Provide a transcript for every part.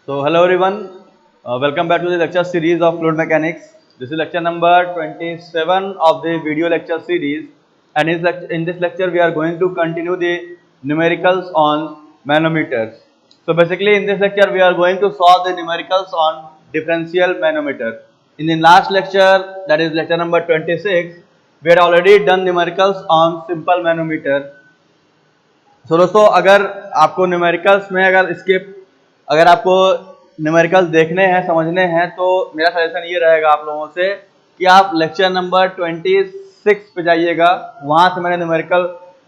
So hello everyone, welcome back to the lecture series of fluid mechanics. This is lecture number 27 of the video lecture series, and in this lecture we are going to continue the numericals on manometers. So basically in this lecture we are going to solve the numericals on differential manometer. In the last lecture, that is lecture number 26, we had already done numericals on simple manometer. तो दोस्तों अगर आपको numericals में अगर आपको numericals देखने हैं समझने हैं तो मेरा सजेशन ये रहेगा आप लोगों से कि आप लेक्चर नंबर 26 पे जाइएगा। वहाँ से मैंने न्यूमेरिकल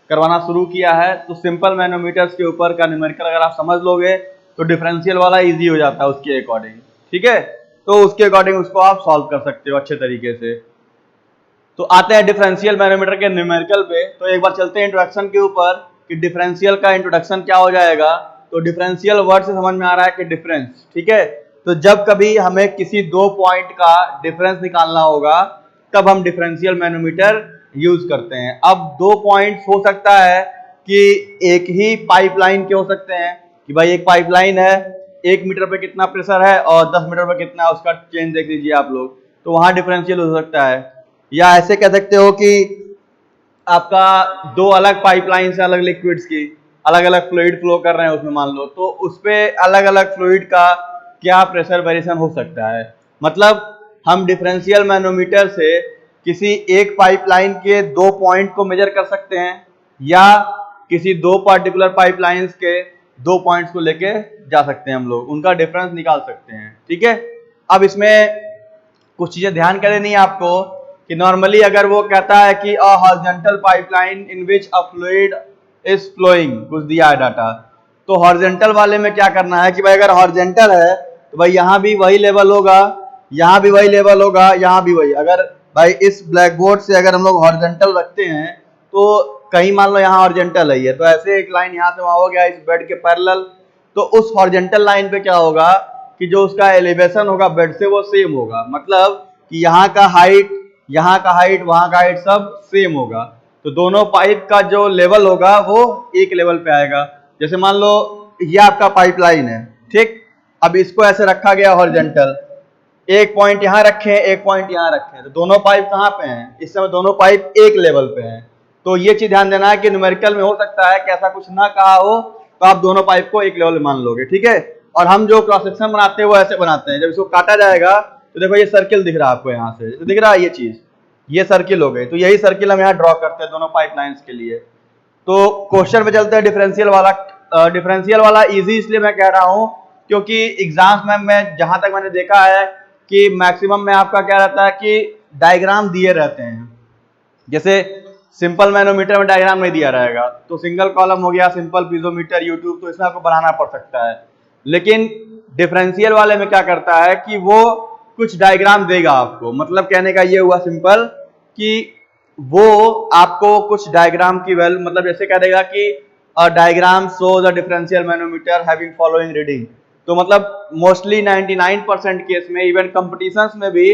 करवाना शुरू किया है। तो सिंपल मैनोमीटर्स के ऊपर का न्यूमेरिकल अगर आप समझ लोगे तो डिफरेंशियल वाला ईजी हो जाता है उसके अकॉर्डिंग। ठीक है, तो उसके अकॉर्डिंग उसको आप सॉल्व कर सकते हो अच्छे तरीके से। तो आते हैं डिफरेंशियल मैनोमीटर के न्यूमेरिकल पे। तो एक बार चलते हैं इंट्रोडक्शन के ऊपर कि डिफरेंशियल का इंट्रोडक्शन क्या हो जाएगा। तो डिफरेंशियल वर्ड से समझ में आ रहा है कि डिफरेंस, ठीक है। तो जब कभी हमें किसी दो पॉइंट का डिफरेंस निकालना होगा तब हम डिफरेंशियल मैनोमीटर यूज करते हैं। अब दो पॉइंट्स हो सकता है कि एक ही पाइपलाइन के हो सकते हैं कि भाई एक पाइपलाइन है, 1 मीटर पे कितना प्रेशर है और 10 मीटर पे कितना है, उसका चेंज देख लीजिए आप लोग। तो वहां डिफरेंशियल हो सकता है। या ऐसे कह सकते हो कि आपका दो अलग पाइपलाइन से अलग लिक्विड्स की अलग अलग फ्लूइड फ्लो कर रहे हैं उसमें मान लो, तो उसपे अलग अलग फ्लूइड का क्या प्रेशर वेरिएशन हो सकता है। मतलब हम डिफरेंशियल मैनोमीटर से किसी एक पाइपलाइन के दो पॉइंट को मेजर कर सकते हैं या किसी दो पार्टिकुलर पाइपलाइंस के दो पॉइंट्स को लेके जा सकते हैं, हम लोग उनका डिफरेंस निकाल सकते हैं। ठीक है, अब इसमें कुछ चीजें ध्यान कर देनी है आपको कि नॉर्मली अगर वो कहता है कि a horizontal pipeline in which a fluid is flowing, कुछ दिया है डाटा, तो हॉरिजॉन्टल वाले में क्या करना है कि भाई अगर हॉरिजॉन्टल है तो भाई यहाँ भी वही लेवल होगा, यहाँ भी वही लेवल होगा, यहाँ भी वही। अगर भाई इस ब्लैक बोर्ड से अगर हम लोग हॉरिजॉन्टल रखते हैं तो कहीं मान लो यहाँ हॉरिजॉन्टल है तो ऐसे एक लाइन यहाँ से वहां हो गया इस बेड के पैरेलल, तो उस हॉरिजॉन्टल लाइन पे क्या होगा कि जो उसका एलिवेशन होगा बेड से वो सेम होगा। मतलब कि यहाँ का हाइट वहां का हाइट सब सेम होगा। तो दोनों पाइप का जो लेवल होगा वो एक लेवल पे आएगा। जैसे मान लो ये आपका पाइपलाइन है, ठीक। अब इसको ऐसे रखा गया हॉरिजॉन्टल, एक पॉइंट यहाँ रखे हैं, एक पॉइंट यहाँ रखे हैं, तो दोनों पाइप कहाँ पे हैं, इस समय दोनों पाइप एक लेवल पे हैं। तो ये चीज ध्यान देना है कि न्यूमेरिकल में हो सकता है कि ऐसा कुछ ना कहा हो तो आप दोनों पाइप को एक लेवल मान लोगे। ठीक है, और हम जो क्रॉस सेक्शन बनाते हैं वो ऐसे बनाते हैं, जब इसको काटा जाएगा तो देखो ये सर्किल दिख रहा है आपको, यहाँ से दिख रहा है ये चीज, ये सर्किल हो गई। तो यही सर्किल हम यहाँ ड्रॉ करते हैं दोनों पाइपलाइंस के लिए। तो क्वेश्चन पे चलते हैं डिफरेंशियल वाला। डिफरेंशियल वाला इजी इसलिए मैं कह रहा हूँ क्योंकि एग्जाम्स में मैं जहां तक मैंने देखा है कि मैक्सिमम में आपका क्या रहता है कि डायग्राम दिए रहते हैं। जैसे सिंपल मैनोमीटर में डायग्राम नहीं दिया रहेगा, तो सिंगल कॉलम हो गया सिंपल पीजोमीटर यूट्यूब, तो इसमें आपको बनाना पड़ सकता है। लेकिन डिफरेंशियल वाले में क्या करता है कि वो कुछ डायग्राम देगा आपको। मतलब कहने का ये हुआ सिंपल कि वो आपको कुछ डायग्राम की वैल्यू, मतलब जैसे कह देगा कि diagram show the differential manometer having following reading. तो मतलब मोस्टली 99% केस में, इवन कंपटीशंस में भी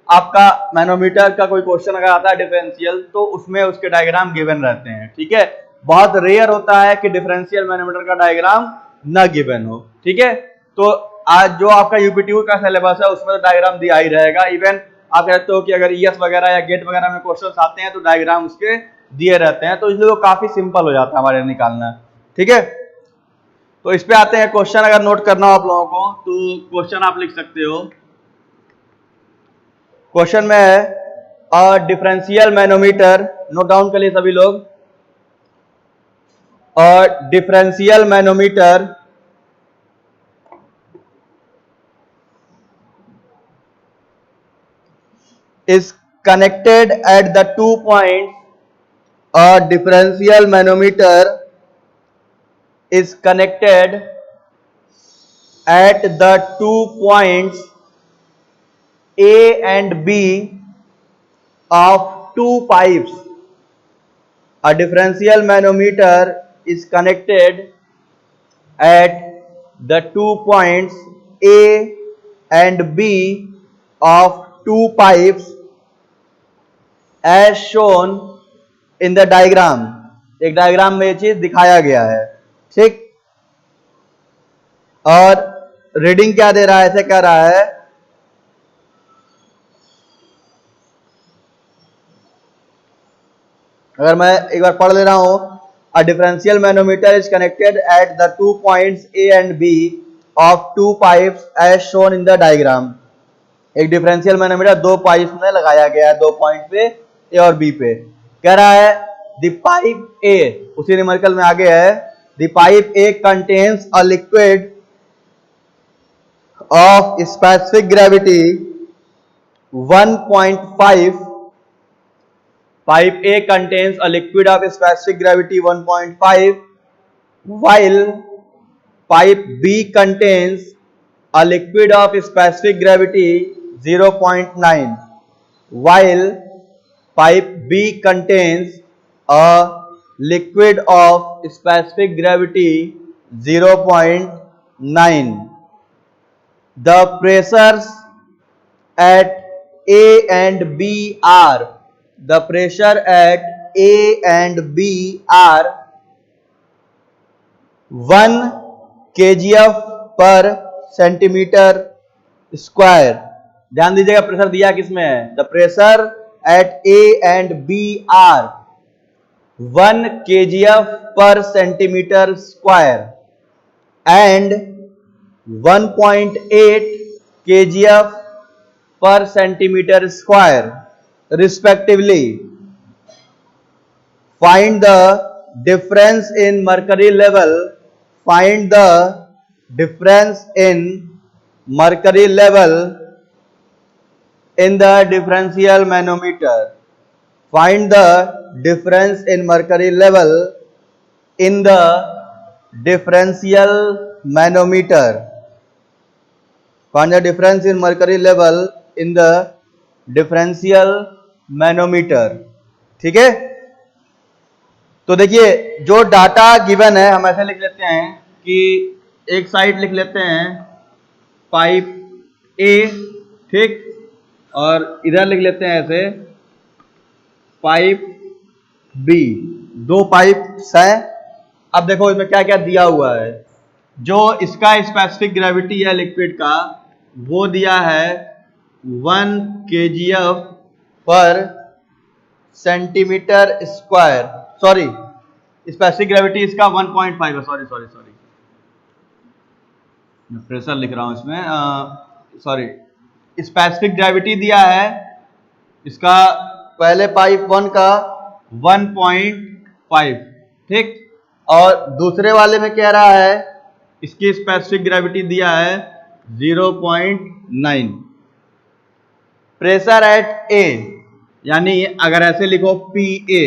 आपका मैनोमीटर का कोई क्वेश्चन अगर आता है डिफरेंशियल तो उसमें उसके डायग्राम गिवन रहते हैं। ठीक है, बहुत रेयर होता है कि डिफरेंशियल मैनोमीटर का डायग्राम न गिवन हो। ठीक है, तो आज जो आपका यूपीटीयू का सिलेबस है उसमें तो डायग्राम दिया ही रहेगा। इवन आप कहते हो कि अगर ईएस वगैरह या गेट वगैरह में क्वेश्चन आते हैं तो डायग्राम उसके दिए रहते हैं, तो इसलिए वो काफी सिंपल हो जाता है हमारे निकालना। ठीक है, तो इस पे आते हैं क्वेश्चन। अगर नोट करना हो आप लोगों को तो क्वेश्चन आप लिख सकते हो। क्वेश्चन में है अ डिफरेंशियल मैनोमीटर, नोट डाउन कर लिए सभी लोग। अ differential manometer is connected at the 2 points. A differential manometer is connected at the 2 points A and B of 2 pipes. A differential manometer is connected at the 2 points A and B of 2 pipes as shown in the diagram. एक diagram में ये चीज दिखाया गया है, ठीक। और reading क्या दे रहा है, ऐसे कह रहा है अगर मैं एक बार पढ़ ले रहा हूं, a differential manometer is connected at the 2 points A and B of 2 pipes as shown in the diagram. एक डिफरेंशियल मैनोमीटर 2 पाइप्स में लगाया गया है, 2 पॉइंट पे ए और बी पे। कह रहा है द पाइप ए, उसी न्यूमेरिकल में आगे है, the pipe A contains a liquid of specific gravity 1.5. Pipe A contains a liquid of specific gravity 1.5, while pipe B contains a liquid of specific gravity 0.9, while pipe B contains a liquid of specific gravity 0.9. The pressures at A and B are, the pressure at A and B are 1 kgf per centimeter square. ध्यान दीजिएगा pressure दिया किसमें है, the pressure at A and B are 1 kgf per centimeter square and 1.8 kgf per centimeter square respectively. Find the difference in mercury level. Find the difference in mercury level in the differential manometer. Find the difference in mercury level in the differential manometer. Find the difference in mercury level in the differential manometer. ठीक है, तो देखिए जो data given है हम ऐसे लिख लेते हैं कि एक साइड लिख लेते हैं पाइप ए, ठीक, और इधर लिख लेते हैं ऐसे पाइप बी। 2 पाइप्स हैं। अब देखो इसमें क्या क्या दिया हुआ है। जो इसका स्पेसिफिक ग्रेविटी है लिक्विड का वो दिया है 1 kgf पर centimetre square, sorry specific gravity इसका 1.5 है, सॉरी मैं प्रेशर लिख रहा हूं इसमें, सॉरी स्पेसिफिक ग्रेविटी दिया है इसका पहले पाइप 1 का 1.5, ठीक, और दूसरे वाले में कह रहा है इसकी स्पेसिफिक ग्रेविटी दिया है 0.9। प्रेशर एट ए, यानी अगर ऐसे लिखो पी ए,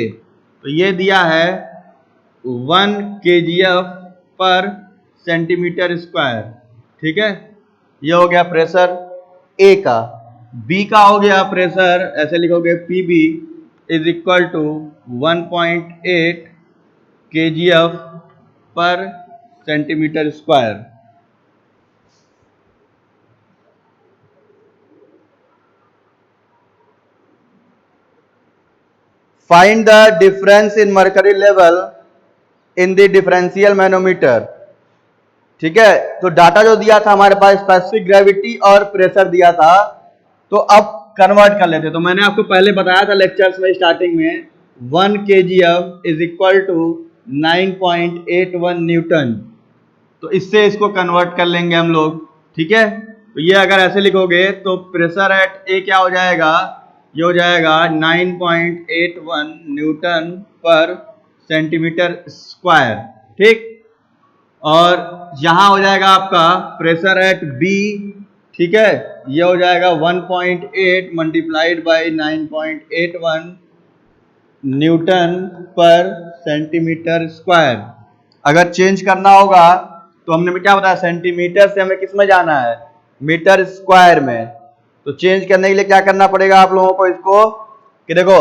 तो ये दिया है 1 kgf पर सेंटीमीटर स्क्वायर, ठीक है, ये हो गया प्रेशर ए का। बी का हो गया प्रेशर, ऐसे लिखोगे P B is equal to 1.8 kgf पर centimetre square. Find the difference in mercury level in the differential manometer। ठीक है, तो डाटा जो दिया था हमारे पास स्पेसिफिक ग्रेविटी और प्रेशर दिया था, तो अब कन्वर्ट कर लेते। तो मैंने आपको पहले बताया था लेक्चर्स में स्टार्टिंग में 1 kgf is equal to 9.81 newton, तो इससे इसको कन्वर्ट कर लेंगे हम लोग। ठीक है, तो ये अगर ऐसे लिखोगे तो प्रेशर एट ए क्या हो जाएगा, ये हो जाएगा 9.81 न्यूटन पर सेंटीमीटर स्क्वायर, ठीक, और यहां हो जाएगा आपका प्रेशर एट बी, ठीक है, ये हो जाएगा 1.8 मल्टीप्लाइड बाई 9.81 न्यूटन पर सेंटीमीटर स्क्वायर। अगर चेंज करना होगा तो हमने क्या बताया, सेंटीमीटर से हमें किस में जाना है, मीटर स्क्वायर में। तो चेंज करने के लिए क्या करना पड़ेगा आप लोगों को इसको, कि देखो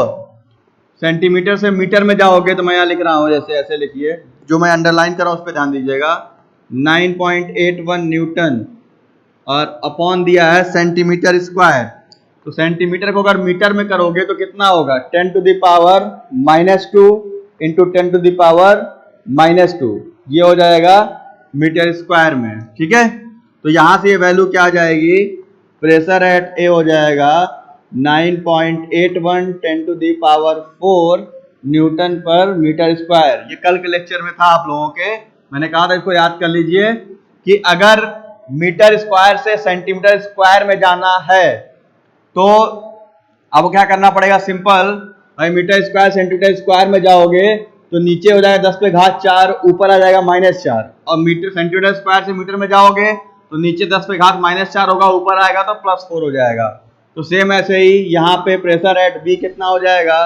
सेंटीमीटर से मीटर में जाओगे तो मैं यहाँ लिख रहा हूँ, जैसे ऐसे लिखिए, जो मैं अंडरलाइन कर रहा हूँ उस पर ध्यान दीजिएगा, 9.81 न्यूटन और अपॉन दिया है सेंटीमीटर स्क्वायर। तो सेंटीमीटर को अगर मीटर में करोगे तो कितना होगा, 10 to the power -2 into 10 to the power -2, ये हो जाएगा मीटर स्क्वायर में। ठीक है, तो यहां से ये वैल्यू क्या आ जाएगी, प्रेशर एट ए हो जाएगा 9.81 10⁴ न्यूटन पर मीटर स्क्वायर। ये कल के लेक्चर में था आप लोगों के, मैंने कहा था इसको याद कर लीजिए कि अगर मीटर स्क्वायर से सेंटीमीटर स्क्वायर में जाना है तो अब क्या करना पड़ेगा, सिंपल भाई मीटर स्क्वायर सेंटीमीटर स्क्वायर में जाओगे तो नीचे हो जाएगा 10 पे घात 4, ऊपर आ जाएगा -4, और मीटर सेंटीमीटर स्क्वायर से मीटर में जाओगे तो नीचे 10 पे घात -4 होगा, ऊपर आएगा तो +4 हो जाएगा। तो सेम ऐसे ही यहाँ पे प्रेशर एट बी कितना हो जाएगा,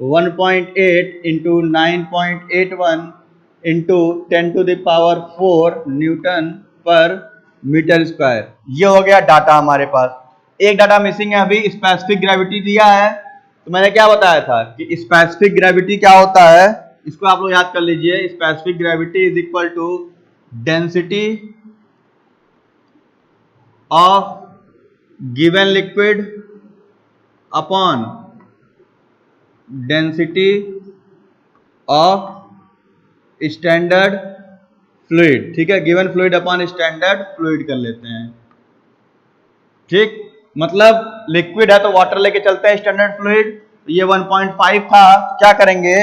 1.8 इंटू 9.81 इंटू 10⁴ न्यूटन पर मीटर स्क्वायर। ये हो गया डाटा हमारे पास। एक डाटा मिसिंग है अभी, स्पेसिफिक ग्रेविटी दिया है। तो मैंने क्या बताया था कि स्पेसिफिक ग्रेविटी क्या होता है, इसको आप लोग याद कर लीजिए। Specific gravity is equal to density of given liquid upon density of standard fluid. ठीक है, given fluid upon standard fluid कर लेते हैं। ठीक, मतलब लिक्विड है तो वाटर लेके चलते हैं स्टैंडर्ड फ्लूइड, ये 1.5 था। क्या करेंगे,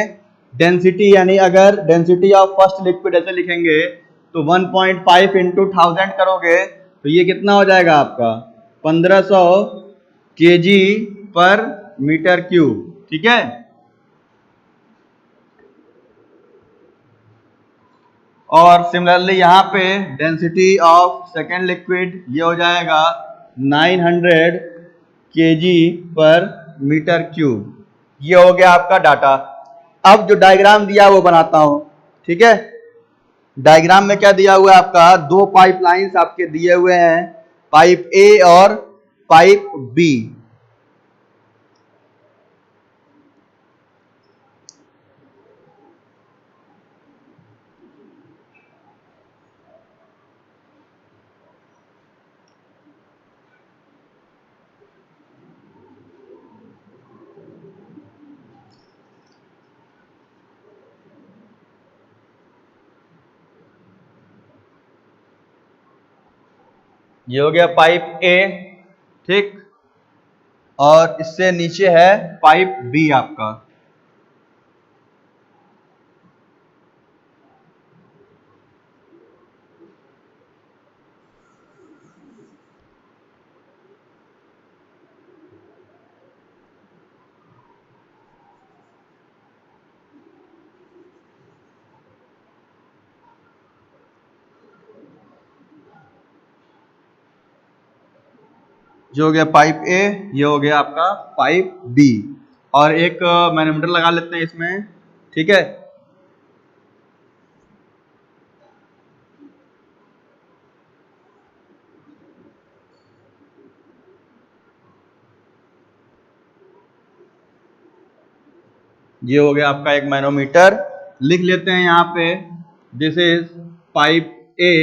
डेंसिटी यानी अगर डेंसिटी ऑफ फर्स्ट लिक्विड ऐसे लिखेंगे तो 1.5 इंटू 1000 करोगे तो ये कितना हो जाएगा आपका 1500 kg पर मीटर क्यूब। ठीक है, और सिमिलरली यहाँ पे डेंसिटी ऑफ सेकेंड लिक्विड ये हो जाएगा 900 kg पर मीटर क्यूब। ये हो गया आपका डाटा। अब जो डायग्राम दिया वो बनाता हूं। ठीक है, डायग्राम में क्या दिया हुआ है आपका, दो पाइपलाइंस आपके दिए हुए हैं, पाइप ए और पाइप बी। ये हो गया पाइप ए, ठीक, और इससे नीचे है पाइप बी आपका। जो हो गया पाइप ए, ये हो गया आपका पाइप बी, और एक मैनोमीटर लगा लेते हैं इसमें। ठीक है, ये हो गया आपका एक मैनोमीटर। लिख लेते हैं यहाँ पे, this is pipe A,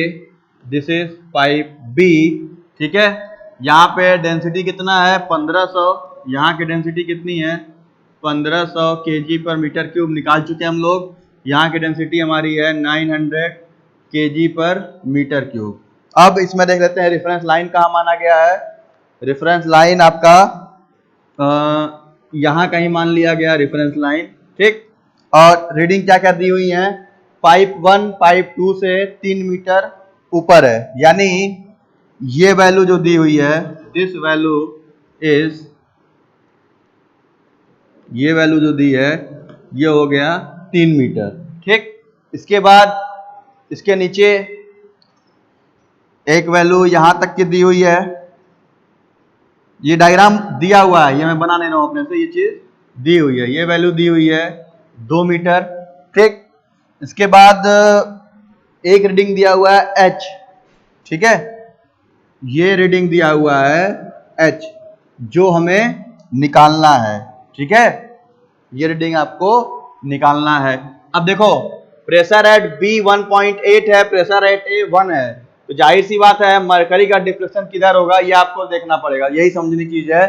this is pipe B. ठीक है, यहाँ पे डेंसिटी कितना है 1500, यहाँ की डेंसिटी कितनी है 1500 kg पर मीटर क्यूब निकाल चुके हैं हम लोग। यहाँ की डेंसिटी हमारी है 900 kg पर मीटर क्यूब। अब इसमें देख लेते हैं रेफरेंस लाइन कहाँ माना गया है। रेफरेंस लाइन आपका यहाँ कहीं मान लिया गया रेफरेंस लाइन। ठीक, और रीडिंग क्या क्या दी हुई है, पाइप 1 पाइप 2 से 3 मीटर ऊपर है, यानी ये वैल्यू जो दी हुई है, दिस वैल्यू इज, ये वैल्यू जो दी है ये हो गया 3 मीटर। ठीक, इसके बाद इसके नीचे एक वैल्यू यहां तक की दी हुई है। ये डायग्राम दिया हुआ है, ये मैं बना नहीं रहा हूं अपने से, ये चीज दी हुई है, ये वैल्यू दी हुई है 2 मीटर। ठीक, इसके बाद एक रीडिंग दिया हुआ है h। ठीक है, ये रीडिंग दिया हुआ है h जो हमें निकालना है। ठीक है, ये रीडिंग आपको निकालना है। अब देखो प्रेशर एट B 1.8 है, प्रेशर एट A 1 है, तो जाहिर सी बात है मरकरी का डिफ्लेक्शन किधर होगा ये आपको देखना पड़ेगा, यही समझने की चीज है।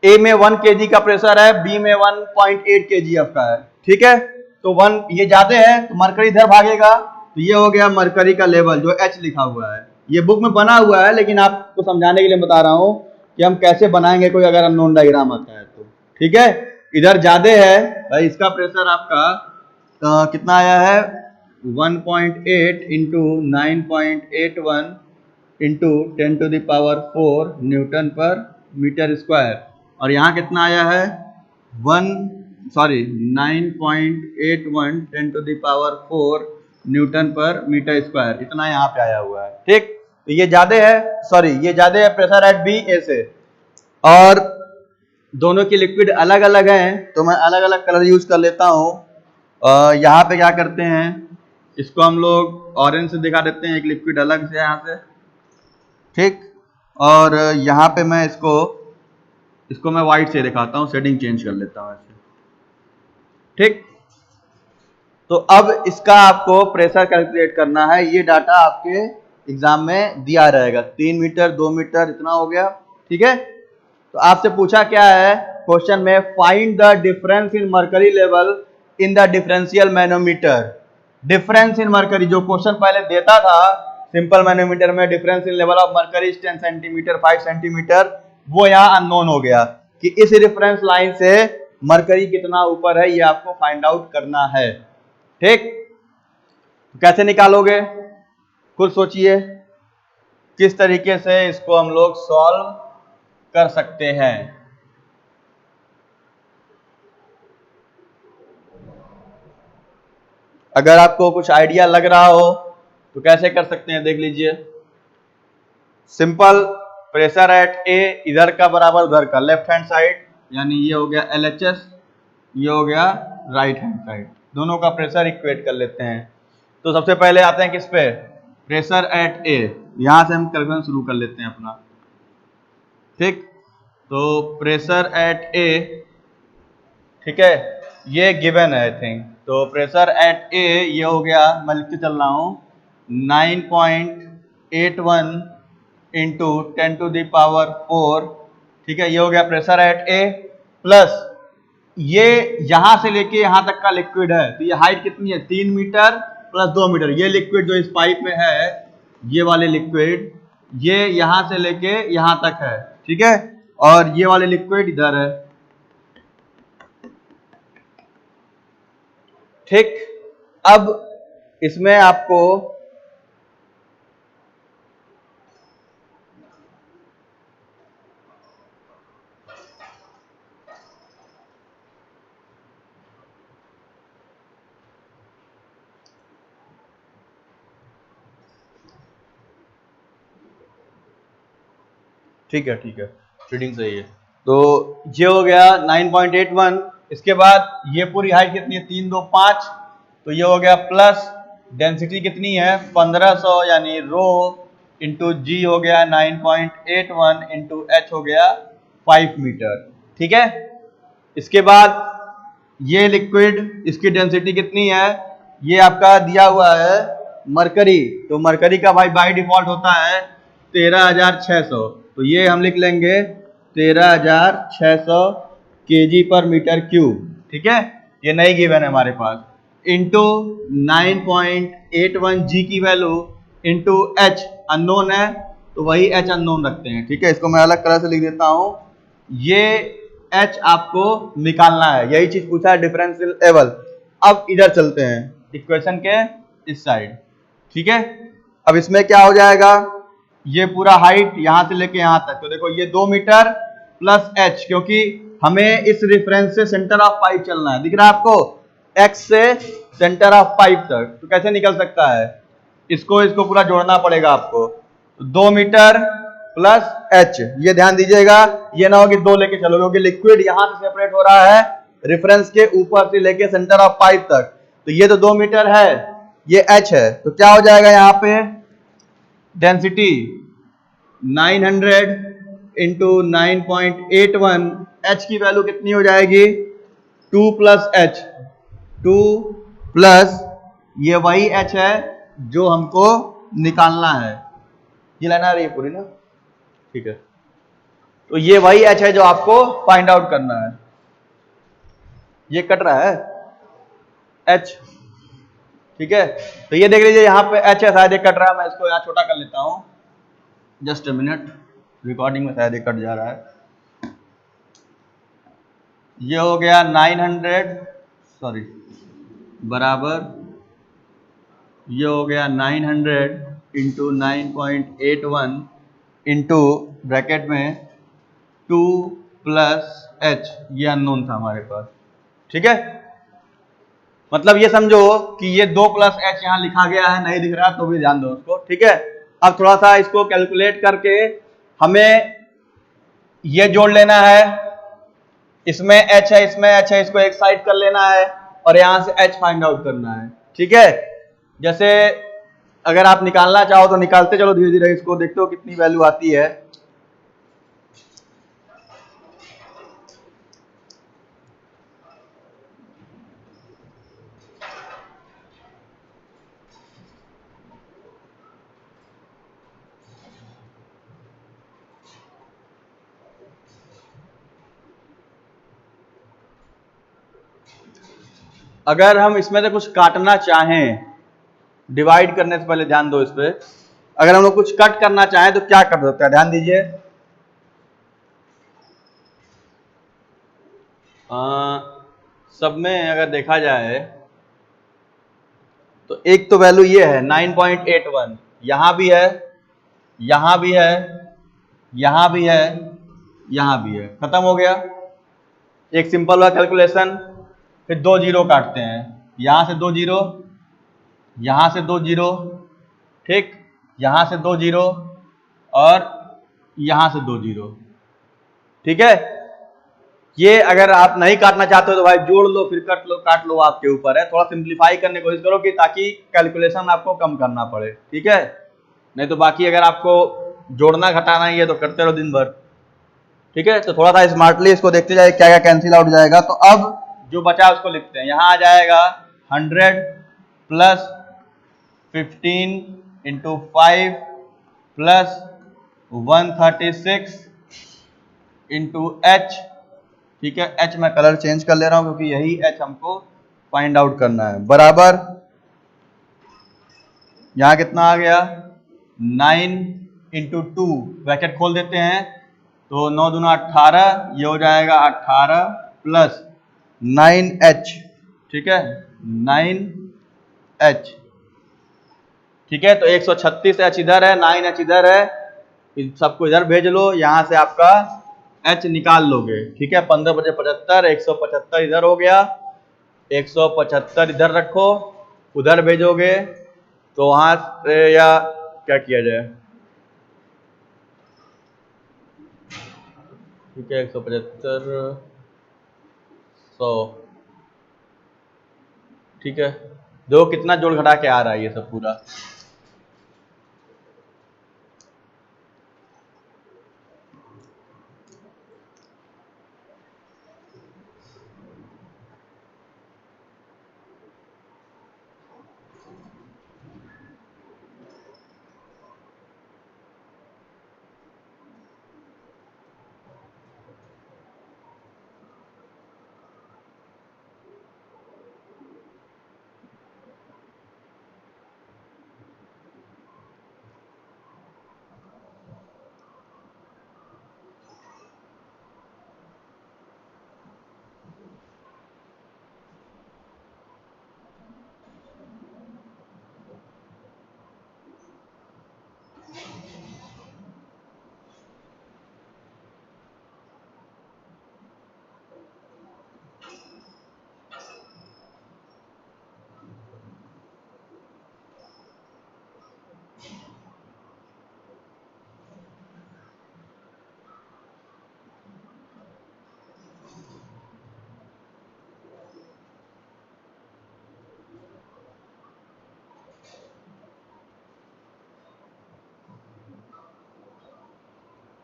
A में 1 kg का प्रेशर है, B में 1.8 kg आपका है। ठीक है, तो 1 ये ज्यादा है तो मरकरी इधर भागेगा, तो ये हो गया मरकरी का लेवल जो H लिखा हुआ है। ये बुक में बना हुआ है, लेकिन आपको समझाने के लिए बता रहा हूं कि हम कैसे बनाएंगे कोई अगर अननोन डायग्राम आता है तो। ठीक है, इधर ज्यादा है भाई, इसका प्रेशर आपका कितना आया है 1.8 इंटू 9.81 इंटू 10⁴ न्यूटन पर मीटर स्क्वायर, और यहाँ कितना आया है 9.81 10⁴ न्यूटन पर मीटर स्क्वायर, इतना यहाँ पे आया हुआ है। ठीक, तो ये ज्यादा है, सॉरी ये ज्यादा है प्रेशर एट बी ए से, और दोनों की लिक्विड अलग अलग हैं, तो मैं अलग अलग कलर यूज कर लेता हूँ। यहाँ पे क्या करते हैं, इसको हम लोग ऑरेंज से दिखा देते हैं, एक लिक्विड अलग से यहाँ से। ठीक, और यहाँ पे मैं इसको मैं व्हाइट से दिखाता हूँ, शेडिंग चेंज कर लेता हूँ ऐसे। ठीक, तो अब इसका आपको प्रेशर कैलकुलेट करना है, ये डाटा आपके एग्जाम में दिया रहेगा, 3 मीटर 2 मीटर इतना हो गया। ठीक है, तो आपसे पूछा क्या है क्वेश्चन में, find the difference in mercury level in the differential manometer. Difference in mercury जो क्वेश्चन पहले देता था सिंपल मैनोमीटर में, difference in level of mercury 10 centimetre 5 centimetre, वो यहाँ अननोन हो गया कि इस रेफरेंस लाइन से मरकरी कितना ऊपर है, ये आपको फाइंड आउट करना है। ठीक, कैसे निकालोगे खुद सोचिए, किस तरीके से इसको हम लोग सॉल्व कर सकते हैं। अगर आपको कुछ आइडिया लग रहा हो तो कैसे कर सकते हैं देख लीजिए। सिंपल, प्रेशर एट ए इधर का बराबर उधर का, लेफ्ट हैंड साइड, यानी ये हो गया LHS, ये हो गया राइट हैंड साइड, दोनों का प्रेशर इक्वेट कर लेते हैं। तो सबसे पहले आते हैं किस पे, प्रेशर एट ए, यहां से हम कैलकुलेशन शुरू कर लेते हैं अपना। ठीक, तो प्रेशर एट ए, ठीक है, ये गिवन है आई थिंक, तो प्रेशर एट ए ये हो गया, मैं लिखते चल रहा हूं 9.81 इंटू 10⁴, ठीक है, ये हो गया प्रेशर एट ए, प्लस ये यहां से लेके यहां तक का लिक्विड है, तो ये हाइट कितनी है 3 मीटर प्लस 2 मीटर, ये लिक्विड जो इस पाइप में है, ये वाले लिक्विड, ये यहां से लेके यहां तक है। ठीक है, और ये वाले लिक्विड इधर है। ठीक, अब इसमें आपको ठीक है, रीडिंग सही है, तो ये हो गया 9.81, इसके बाद ये पूरी हाइट कितनी है 3 2 5, तो ये हो गया प्लस डेंसिटी कितनी है 1500, यानी रो इंटू जी हो गया 9.81 इंटू एच हो गया 5 मीटर। ठीक है, इसके बाद ये लिक्विड, इसकी डेंसिटी कितनी है, ये आपका दिया हुआ है मरकरी, तो मरकरी का भाई बाय डिफॉल्ट होता है 13,600, तो ये हम लिख लेंगे 13,600 kg पर मीटर क्यूब। ठीक है, ये नहीं गिवन है हमारे पास, इंटू 9.81 जी की वैल्यू इंटू एच अननोन है, तो वही एच अननोन रखते हैं। ठीक है, इसको मैं अलग कलर से लिख देता हूं, ये एच आपको निकालना है, यही चीज पूछा है डिफरेंशियल लेवल। अब इधर चलते हैं इक्वेशन के इस साइड। ठीक है, अब इसमें क्या हो जाएगा, ये पूरा हाइट यहां से लेके यहां तक, तो देखो ये 2 मीटर प्लस एच, क्योंकि हमें इस रेफरेंस से सेंटर ऑफ पाइप चलना है, दिख रहा है आपको, एक्स से सेंटर ऑफ पाइप तक, तो कैसे निकल सकता है, इसको पूरा जोड़ना पड़ेगा आपको, 2 मीटर प्लस एच, ये ध्यान दीजिएगा, ये ना हो कि 2 लेके चलो, क्योंकि लिक्विड यहां से सेपरेट हो रहा है रेफरेंस के ऊपर से लेके सेंटर ऑफ पाइप तक, तो ये तो 2 मीटर है, ये एच है, तो क्या हो जाएगा यहाँ पे डेंसिटी 900 इंटू 9.81, एच की वैल्यू कितनी हो जाएगी 2 प्लस एच, 2 प्लस ये वही एच है जो हमको निकालना है, ये लाइन आ रही है पूरी ना, ठीक है, तो ये वही एच है जो आपको फाइंड आउट करना है, ये कट रहा है एच। ठीक है, तो ये देख लीजिए यहाँ पे एच है, शायद ये कट रहा है, मैं इसको यहाँ छोटा कर लेता हूँ, जस्ट अ मिनट, रिकॉर्डिंग में शायद ये कट जा रहा है। ये हो गया 900, सॉरी, बराबर ये हो गया 900 इंटू 9.81 इंटू ब्रैकेट में 2 प्लस एच, ये अननोन था हमारे पास। ठीक है, मतलब ये समझो कि ये 2 प्लस एच यहाँ लिखा गया है, नहीं दिख रहा तो भी ध्यान दो उसको। ठीक है, अब थोड़ा सा इसको कैलकुलेट करके हमें ये जोड़ लेना है, इसमें एच है, इसमें एच है, इसको एक साइड कर लेना है और यहां से एच फाइंड आउट करना है। ठीक है, जैसे अगर आप निकालना चाहो तो निकालते चलो धीरे धीरे, इसको देखते हो कितनी वैल्यू आती है। अगर हम इसमें से कुछ काटना चाहें, डिवाइड करने से पहले ध्यान दो इस पे, अगर हम लोग कुछ कट करना चाहें तो क्या कर सकते हैं, ध्यान दीजिए। सब में अगर देखा जाए तो एक तो वैल्यू ये है 9.81, यहां भी है, यहां भी है, यहां भी है, यहां भी है, खत्म हो गया। एक सिंपल हुआ कैलकुलेशन। फिर 2 जीरो काटते हैं, यहां से 2 जीरो, यहां से 2 जीरो, ठीक, यहां से 2 जीरो और यहां से 2 जीरो। ठीक है, ये अगर आप नहीं काटना चाहते हो तो भाई जोड़ लो, फिर कट लो, काट लो, आपके ऊपर है। थोड़ा सिंप्लीफाई करने की कोशिश करो कि ताकि कैलकुलेशन आपको कम करना पड़े। ठीक है, नहीं तो बाकी अगर आपको जोड़ना घटाना ही है तो करते रहो दिन भर। ठीक है, तो थोड़ा सा स्मार्टली इसको देखते जाए क्या क्या कैंसिल आउट जाएगा। तो अब जो बचा उसको लिखते हैं, यहां आ जाएगा 100 plus 15 into 5 plus 136 into H. ठीक है, एच मैं कलर चेंज कर ले रहा हूं क्योंकि यही एच हमको फाइंड आउट करना है। बराबर यहां कितना आ गया 9 इंटू 2, ब्रैकेट खोल देते हैं तो 9 दूना 18, ये हो जाएगा 18 प्लस 9h। ठीक है, 9h। ठीक है, तो 136h इधर है, 9h इधर है, इन सबको इधर भेज लो, यहां से आपका h निकाल लोगे। ठीक है, 15 बजे 75, 175 इधर हो गया, 175 इधर रखो, उधर भेजोगे तो वहां से, या क्या किया जाए, ठीक है, 175 100। ठीक है, देखो कितना जोड़ घटा के आ रहा है ये सब पूरा।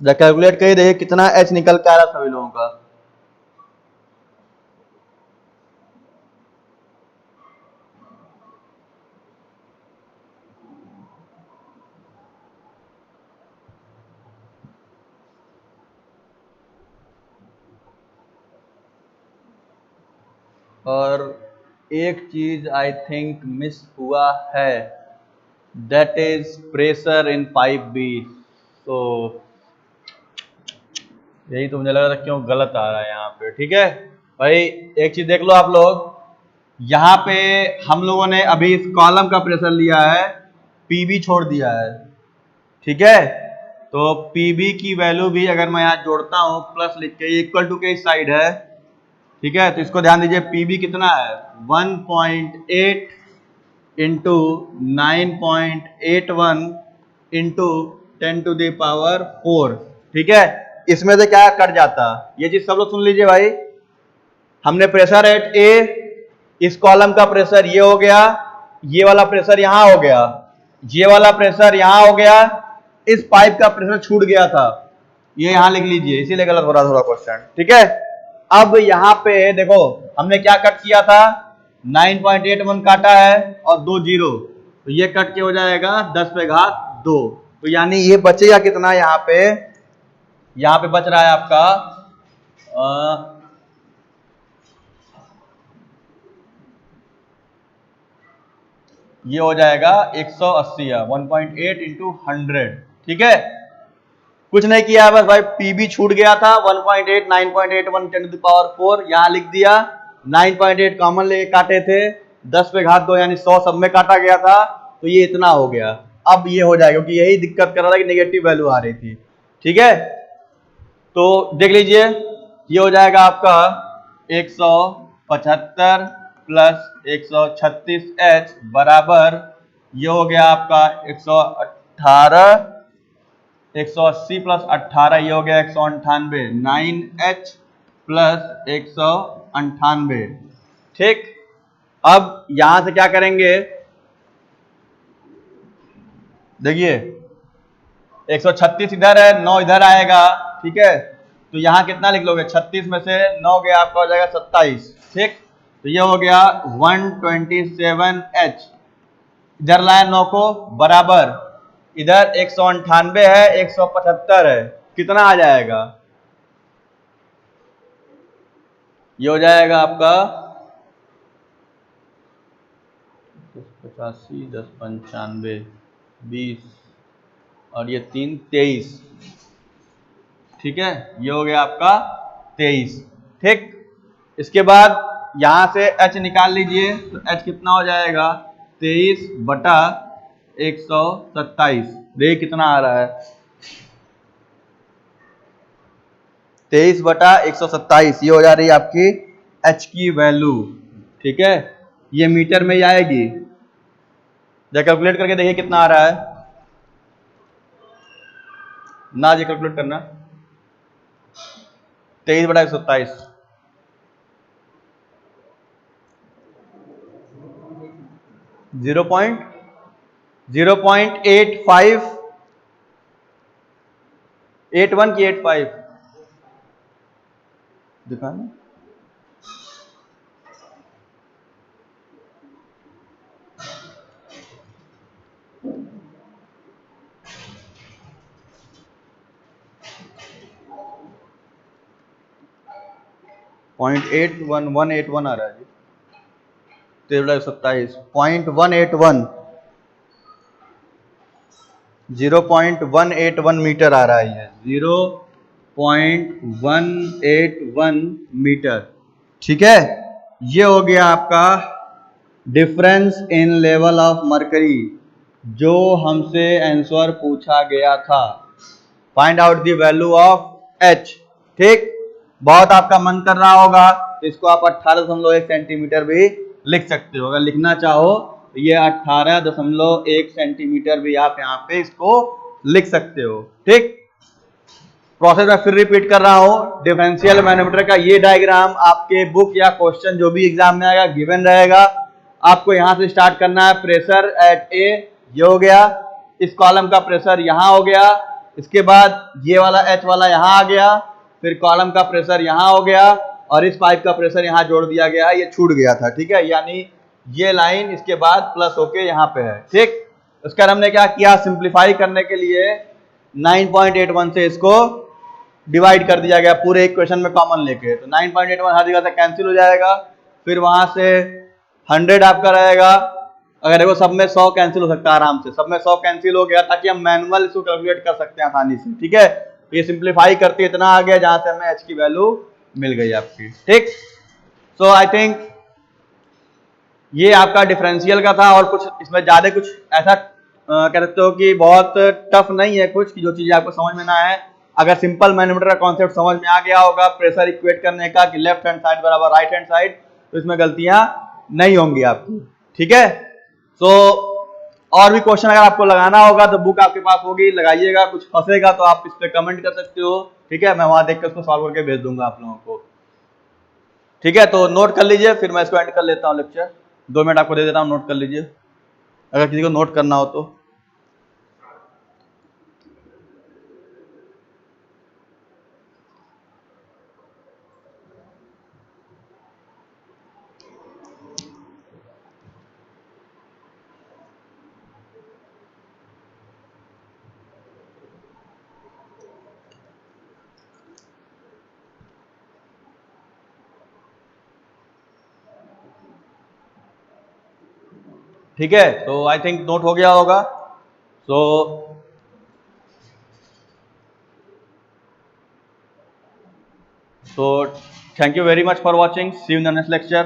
जब कैलकुलेट करिए देखिए कितना एच निकल के आ रहा सभी लोगों का। और एक चीज आई थिंक मिस हुआ है, that is pressure in pipe B. तो यही तो मुझे लग रहा था क्यों गलत आ रहा है यहाँ पे। ठीक है भाई, एक चीज देख लो आप लोग, यहाँ पे हम लोगों ने अभी इस कॉलम का प्रेशर लिया है, पीबी छोड़ दिया है। ठीक है, तो पीबी की वैल्यू भी अगर मैं यहाँ जोड़ता हूँ प्लस लिख के, इक्वल टू के इस साइड है। ठीक है, तो इसको ध्यान दीजिए, पीबी कितना है 1.8 इंटू 9.81 इंटू 10⁴। ठीक है, इसमें से क्या कट जाता, ये चीज सब लोग सुन लीजिए भाई। हमने प्रेशर एट ए, इस कॉलम का प्रेशर ये हो गया, ये वाला प्रेशर यहां हो गया, ये वाला प्रेशर यहां हो गया, इस पाइप का प्रेशर छूट गया था, ये यहां लिख लीजिए, इसीलिए गलत हो रहा थोड़ा क्वेश्चन। ठीक है, अब यहां पे देखो हमने क्या कट किया था, 9.81 काटा है और 2 जीरो, तो ये कट के हो जाएगा 10⁻²। तो यानी ये बचेगा कितना, यहाँ पे बच रहा है आपका ये हो जाएगा 180 1.8 इंटू 100। ठीक है, कुछ नहीं किया बस भाई, पीबी छूट गया था 1.8, 9.81 10⁴, यहां लिख दिया, 9.8 कॉमन लेके काटे थे, 10⁻² यानी 100 सब में काटा गया था, तो ये इतना हो गया। अब ये हो जाएगा, क्योंकि यही दिक्कत कर रहा था कि नेगेटिव वैल्यू आ रही थी। ठीक है, तो देख लीजिए, ये हो जाएगा आपका 175 प्लस 136H बराबर, ये हो गया आपका 118, 180 प्लस 18 ये हो गया 198, 9H प्लस 198। ठीक, अब यहां से क्या करेंगे, देखिए 136 इधर है, 9 इधर आएगा। ठीक है, तो यहां कितना लिख लोगे, 36 में से 9 गया आपका हो जाएगा 27। ठीक, तो ये हो गया 127H, इधर लाए 9 को, बराबर इधर 198 है, 175 है, कितना आ जाएगा, ये हो जाएगा आपका 85, 10 95 20 और ये 3 23। ठीक है, ये हो गया आपका 23। ठीक, इसके बाद यहां से h निकाल लीजिए, तो h कितना हो जाएगा 23/127। देखिए कितना आ रहा है, 23/127, ये हो जा रही है आपकी h की वैल्यू। ठीक है, ये मीटर में ही आएगी, जब कैलकुलेट करके देखिए कितना आ रहा है, ना जी कैलकुलेट करना, 23/127, 0.85 81 की 85 दिखाना, .181 आ रहा है जी, 23/127 .181 0.181 मीटर आ रहा है, ये 0.181 मीटर। ठीक है, ये हो गया आपका difference in level of mercury, जो हमसे आंसर पूछा गया था, find out the value of H। ठीक, बहुत आपका मन कर रहा होगा तो इसको आप 18.1 सेंटीमीटर भी लिख सकते हो, अगर लिखना चाहो तो ये 18.1 सेंटीमीटर भी आप यहाँ पे इसको लिख सकते हो। ठीक, प्रोसेस मैं फिर रिपीट कर रहा हूं, डिफरेंशियल मैनोमीटर का ये डायग्राम आपके बुक या क्वेश्चन जो भी एग्जाम में आएगा गिवन रहेगा। आपको यहां से स्टार्ट करना है, प्रेशर एट ए ये हो गया, इस कॉलम का प्रेशर यहां हो गया, इसके बाद ये वाला एच वाला यहां आ गया, फिर कॉलम का प्रेशर यहां हो गया और इस पाइप का प्रेशर यहां जोड़ दिया गया है, ये छूट गया था। ठीक है, यानी ये लाइन इसके बाद प्लस होके यहाँ पे है। ठीक, उसका हमने क्या किया, सिंप्लीफाई करने के लिए 9.81 से इसको डिवाइड कर दिया गया पूरे इक्वेशन में कॉमन लेके, तो 9.81 हर जगह से कैंसिल हो जाएगा, फिर वहां से 100 आपका रहेगा, अगर देखो सब में 100 कैंसिल हो सकता है आराम से, सब में 100 कैंसिल हो गया ताकि हम मैनुअल इसको कैलकुलेट कर सकते हैं आसानी से। ठीक है, ये सिंप्लीफाई करते इतना आ गया जहां से हमें h की वैल्यू मिल गई आपकी। ठीक, सो आई थिंक ये आपका डिफरेंशियल का था, और कुछ इसमें ज्यादा कुछ ऐसा कह सकते हो कि बहुत टफ नहीं है कुछ, कि जो चीजें आपको समझ में ना आए। अगर सिंपल मैनोमीटर का कॉन्सेप्ट समझ में आ गया होगा, प्रेशर इक्वेट करने का कि लेफ्ट हैंड साइड बराबर राइट हैंड साइड, तो इसमें गलतियां नहीं होंगी आपकी। ठीक है, सो और भी क्वेश्चन अगर आपको लगाना होगा तो बुक आपके पास होगी, लगाइएगा। कुछ फंसेगा तो आप इस पे कमेंट कर सकते हो। ठीक है, मैं वहां देख कर उसको सॉल्व करके भेज दूंगा आप लोगों को। ठीक है, तो नोट कर लीजिए, फिर मैं इसको एंड कर लेता हूँ लेक्चर। 2 मिनट आपको दे देता हूँ, नोट कर लीजिए अगर किसी को नोट करना हो तो। ठीक है, तो आई थिंक नोट हो गया होगा। So thank you very much for watching. See you in the next lecture.